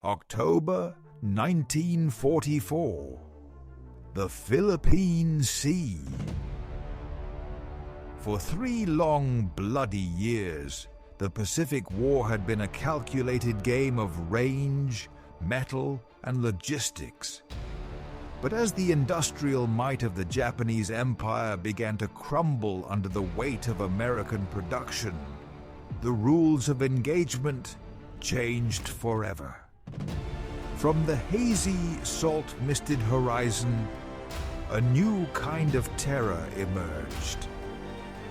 October 1944. The Philippine Sea. For 3 long, bloody years, the Pacific War had been a calculated game of range, metal, and logistics. But as the industrial might of the Japanese Empire began to crumble under the weight of American production, the rules of engagement changed forever. From the hazy, salt-misted horizon, a new kind of terror emerged.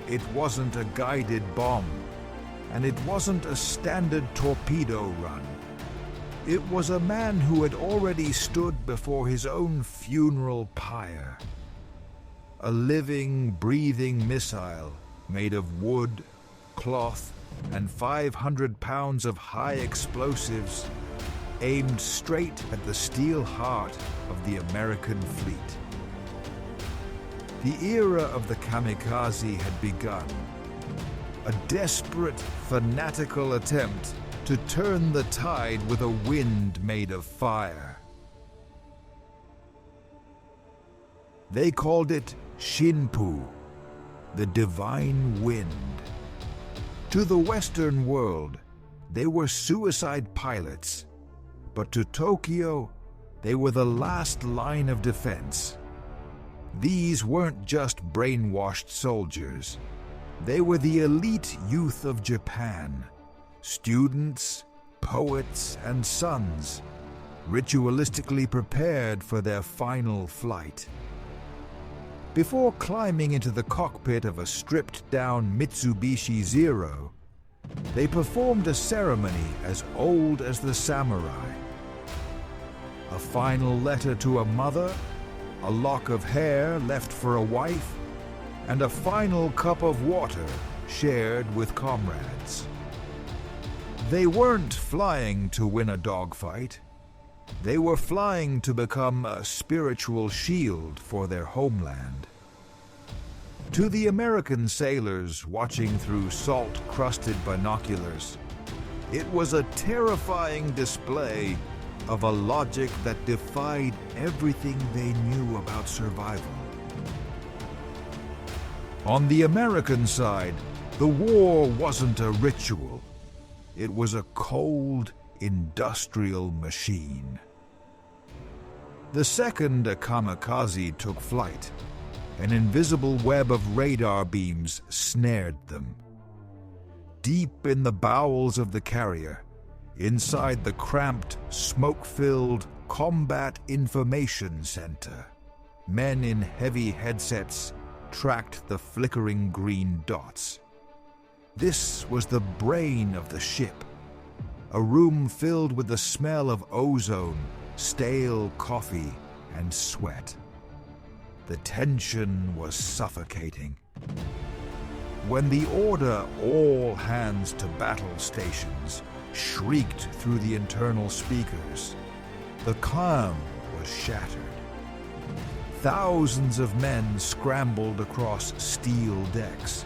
It wasn't a guided bomb, and it wasn't a standard torpedo run. It was a man who had already stood before his own funeral pyre. A living, breathing missile made of wood, cloth, and 500 pounds of high explosives aimed straight at the steel heart of the American fleet. The era of the Kamikaze had begun, a desperate, fanatical attempt to turn the tide with a wind made of fire. They called it Shinpū, the divine wind. To the Western world, they were suicide pilots, but to Tokyo, they were the last line of defense. These weren't just brainwashed soldiers. They were the elite youth of Japan, students, poets, and sons, ritualistically prepared for their final flight. Before climbing into the cockpit of a stripped-down Mitsubishi Zero, they performed a ceremony as old as the samurai. A final letter to a mother, a lock of hair left for a wife, and a final cup of water shared with comrades. They weren't flying to win a dogfight. They were flying to become a spiritual shield for their homeland. To the American sailors watching through salt-crusted binoculars, it was a terrifying display of a logic that defied everything they knew about survival. On the American side, the war wasn't a ritual. It was a cold, industrial machine. The second a kamikaze took flight, an invisible web of radar beams snared them. Deep in the bowels of the carrier, inside the cramped, smoke-filled Combat Information Center, men in heavy headsets tracked the flickering green dots. This was the brain of the ship, a room filled with the smell of ozone, stale coffee, and sweat. The tension was suffocating. When the order, "all hands to battle stations," shrieked through the internal speakers, the calm was shattered. Thousands of men scrambled across steel decks.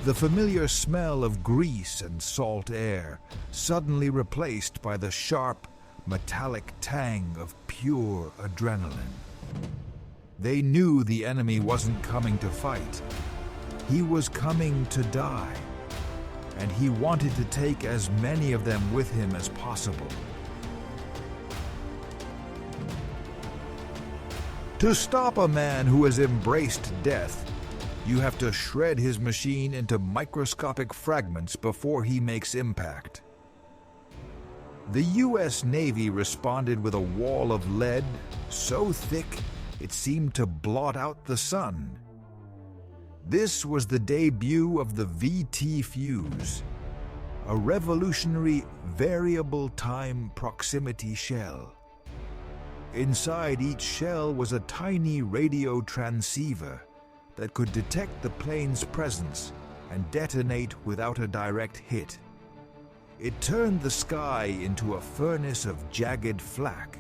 The familiar smell of grease and salt air suddenly replaced by the sharp, metallic tang of pure adrenaline. They knew the enemy wasn't coming to fight. He was coming to die, and he wanted to take as many of them with him as possible. To stop a man who has embraced death, you have to shred his machine into microscopic fragments before he makes impact. The U.S. Navy responded with a wall of lead so thick it seemed to blot out the sun. This was the debut of the VT Fuze, a revolutionary variable time proximity shell. Inside each shell was a tiny radio transceiver that could detect the plane's presence and detonate without a direct hit. It turned the sky into a furnace of jagged flak.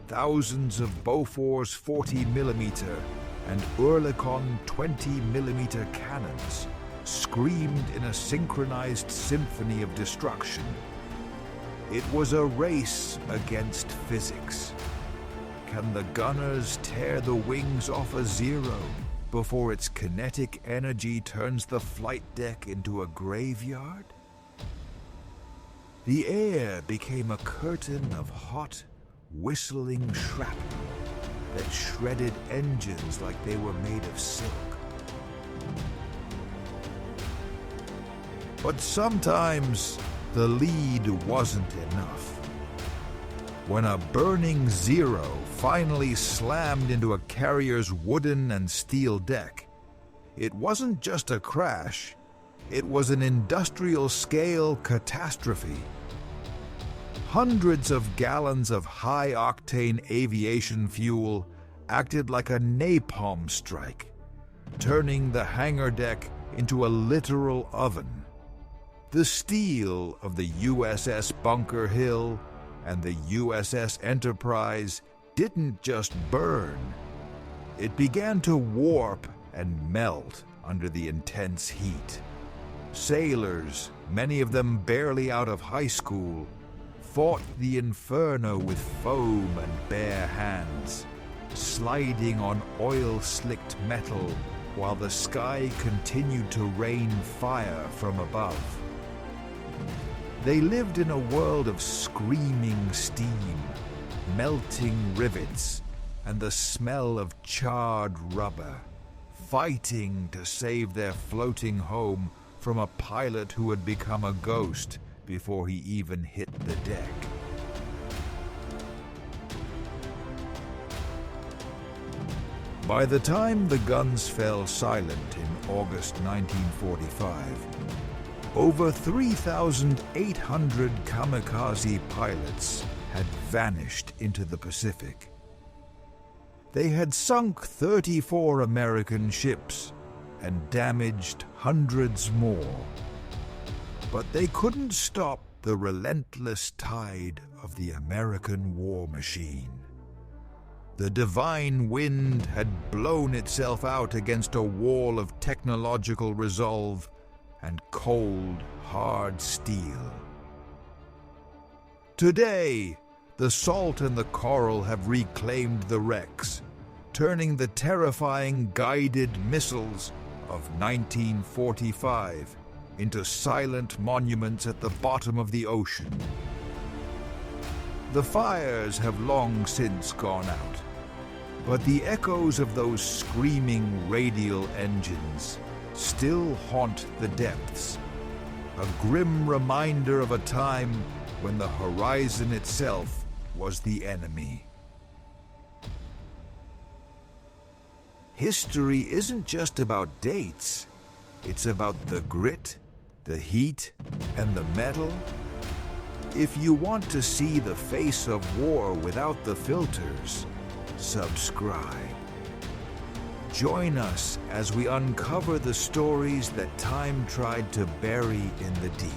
Thousands of Bofors 40mm and Oerlikon 20mm cannons screamed in a synchronized symphony of destruction. It was a race against physics. Can the gunners tear the wings off a Zero before its kinetic energy turns the flight deck into a graveyard? The air became a curtain of hot, whistling shrapnel that shredded engines like they were made of silk. But sometimes the lead wasn't enough. When a burning Zero finally slammed into a carrier's wooden and steel deck, it wasn't just a crash, it was an industrial-scale catastrophe. Hundreds of gallons of high-octane aviation fuel acted like a napalm strike, turning the hangar deck into a literal oven. The steel of the USS Bunker Hill and the USS Enterprise didn't just burn. It began to warp and melt under the intense heat. Sailors, many of them barely out of high school, fought the inferno with foam and bare hands, sliding on oil-slicked metal while the sky continued to rain fire from above. They lived in a world of screaming steam, melting rivets, and the smell of charred rubber, fighting to save their floating home from a pilot who had become a ghost before he even hit the deck. By the time the guns fell silent in August 1945, over 3,800 kamikaze pilots had vanished into the Pacific. They had sunk 34 American ships and damaged hundreds more. But they couldn't stop the relentless tide of the American war machine. The divine wind had blown itself out against a wall of technological resolve and cold, hard steel. Today, the salt and the coral have reclaimed the wrecks, turning the terrifying guided missiles of 1945 into silent monuments at the bottom of the ocean. The fires have long since gone out, but the echoes of those screaming radial engines still haunt the depths, a grim reminder of a time when the horizon itself was the enemy. History isn't just about dates. It's about the grit, the heat, and the metal. If you want to see the face of war without the filters, subscribe. Join us as we uncover the stories that time tried to bury in the deep.